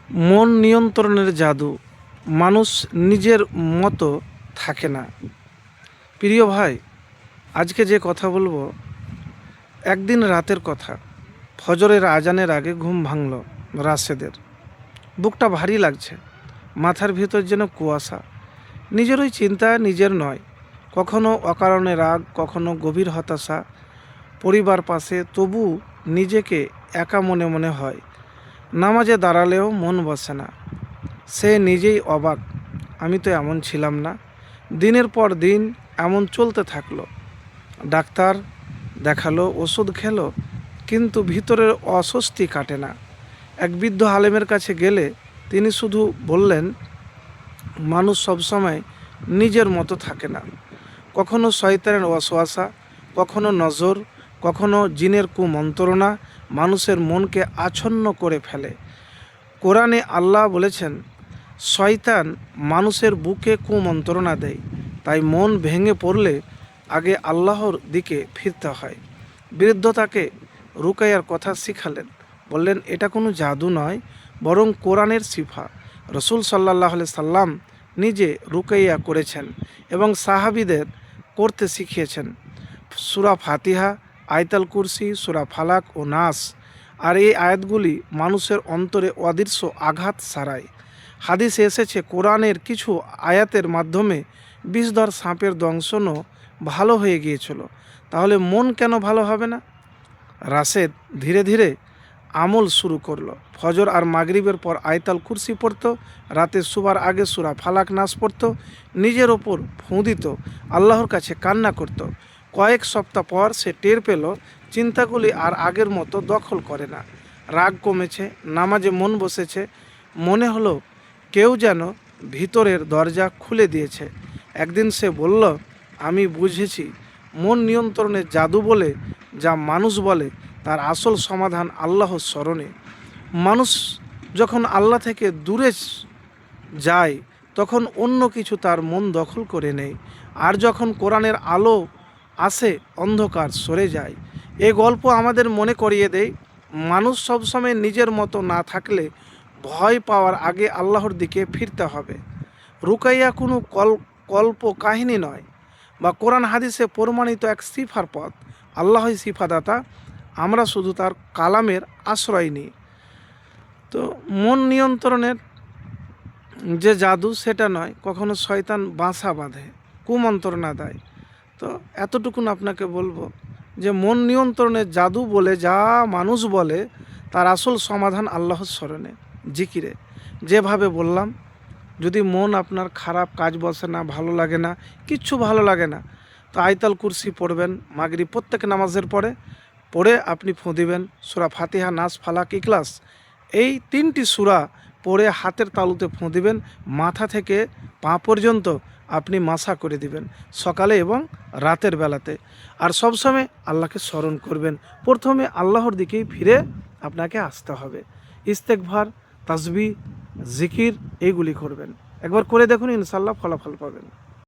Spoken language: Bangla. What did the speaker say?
মন নিয়ন্ত্রণের জাদু। মানুষ নিজের মতো থাকে না। প্রিয় ভাই, আজকে যে কথা বলবো, একদিন রাতের কথা। ফজরের আজানের আগে ঘুম ভাঙল রাশেদের। বুকটা ভারী লাগছে, মাথার ভিতর যেন কুয়াশা। নিজেরই চিন্তা, নিজের নয়। কখনো অকারণে রাগ, কখনো গভীর হতাশা। পরিবার পাশে, তবু নিজেকে একা মনে মনে হয়। নামাজে দাঁড়ালেও মন বসে না। সে নিজেই অবাক, আমি তো এমন ছিলাম না। দিনের পর দিন এমন চলতে থাকলো। ডাক্তার দেখালো, ওষুধ খেলো, কিন্তু ভিতরের অস্বস্তি কাটে না। এক বৃদ্ধ আলেমের কাছে গেলে তিনি শুধু বললেন, মানুষ সবসময় নিজের মতো থাকে না। কখনো শয়তানের ওয়াসওয়াসা, কখনো নজর, কখনো জিনের কুমন্ত্রণা মানুষের মনকে আচ্ছন্ন করে ফেলে। কোরআনে আল্লাহ বলেছেন, শয়তান মানুষের বুকে কুমন্ত্রণা দেয়। তাই মন ভেঙে পড়লে আগে আল্লাহর দিকে ফিরতে হয়। বৃদ্ধ তাকে রুকাইয়ার কথা শিখালেন। বললেন, এটা কোনো জাদু নয়, বরং কোরআনের শিফা। রসুল সাল্লাহ সাল্লাম নিজে রুকাইয়া করেছেন এবং সাহাবীদের করতে শিখিয়েছেন। সূরা ফাতিহা, আয়াতুল কুরসি, সূরা ফালাক ও নাস। আর এই আয়াতগুলি মানুষের অন্তরে অদৃশ্য আঘাত সারায়। হাদিসে এসেছে, কোরআনের কিছু আয়াতের মাধ্যমে বিষধর সাপের দংশনও ভালো হয়ে গিয়েছিল। তাহলে মন কেন ভালো হবে না? রাশেদ ধীরে ধীরে আমল শুরু করলো। ফজর আর মাগরিবের পর আয়াতুল কুরসি পড়ত, রাতে শোবার আগে সূরা ফালাক নাস পড়ত, নিজের ওপর ফুঁ দিত, আল্লাহর কাছে কান্না করত। কয়েক সপ্তাহ পর সে টের পেল, চিন্তাগুলি আর আগের মতো দখল করে না। রাগ কমেছে, নামাজে মন বসেছে। মনে হলো কেউ যেন ভিতরের দরজা খুলে দিয়েছে। একদিন সে বলল, আমি বুঝেছি, মন নিয়ন্ত্রণের জাদু বলে যা মানুষ বলে, তার আসল সমাধান আল্লাহর স্মরণে। মানুষ যখন আল্লাহ থেকে দূরে যায়, তখন অন্য কিছু তার মন দখল করে নেয়। আর যখন কোরআনের আলো আসে, অন্ধকার সরে যায়। এ গল্প আমাদের মনে করিয়ে দেয়, মানুষ সবসময় নিজের মতো না থাকলে ভয় পাওয়ার আগে আল্লাহর দিকে ফিরতে হবে। রুকাইয়া কোনো কল্প কাহিনী নয়, বা কোরআন হাদিসে প্রমাণিত এক শিফার পথ। আল্লাহই শিফাদাতা, আমরা শুধু তার কালামের আশ্রয় নিই। তো মন নিয়ন্ত্রণের যে জাদু, সেটা নয়, কখনো শয়তান বাসা বাঁধে, কুমন্ত্রণা দেয়। তো এতটুকুন আপনাকে বলবো যে মন নিয়ন্ত্রণের জাদু বলে যা মানুষ বলে, তার আসল সমাধান আল্লাহর স্মরণে, জিকিরে। যেভাবে বললাম, যদি মন আপনার খারাপ, কাজ বসে না, ভালো লাগে না, কিচ্ছু ভালো লাগে না, তো আয়াতুল কুরসি পড়বেন মাগরিব প্রত্যেক নামাজের পড়ে আপনি ফুঁ দিবেন। সূরা ফাতিহা, নাস, ফালাক, ইখলাস, এই 3টি সূরা পড়ে হাতের তালুতে ফুঁ দিবেন। মাথা থেকে পা পর্যন্ত আপনি মাসা করে দিবেন, সকালে এবং রাতের বেলাতে। আর সবসময় আল্লাহকে স্মরণ করবেন। প্রথমে আল্লাহর দিকেই ফিরে আপনাকে আসতে হবে। ইস্তেগফার, তাসবিহ, জিকির এইগুলি করবেন। একবার করে দেখুন, ইনশাআল্লাহ ফলাফল পাবেন।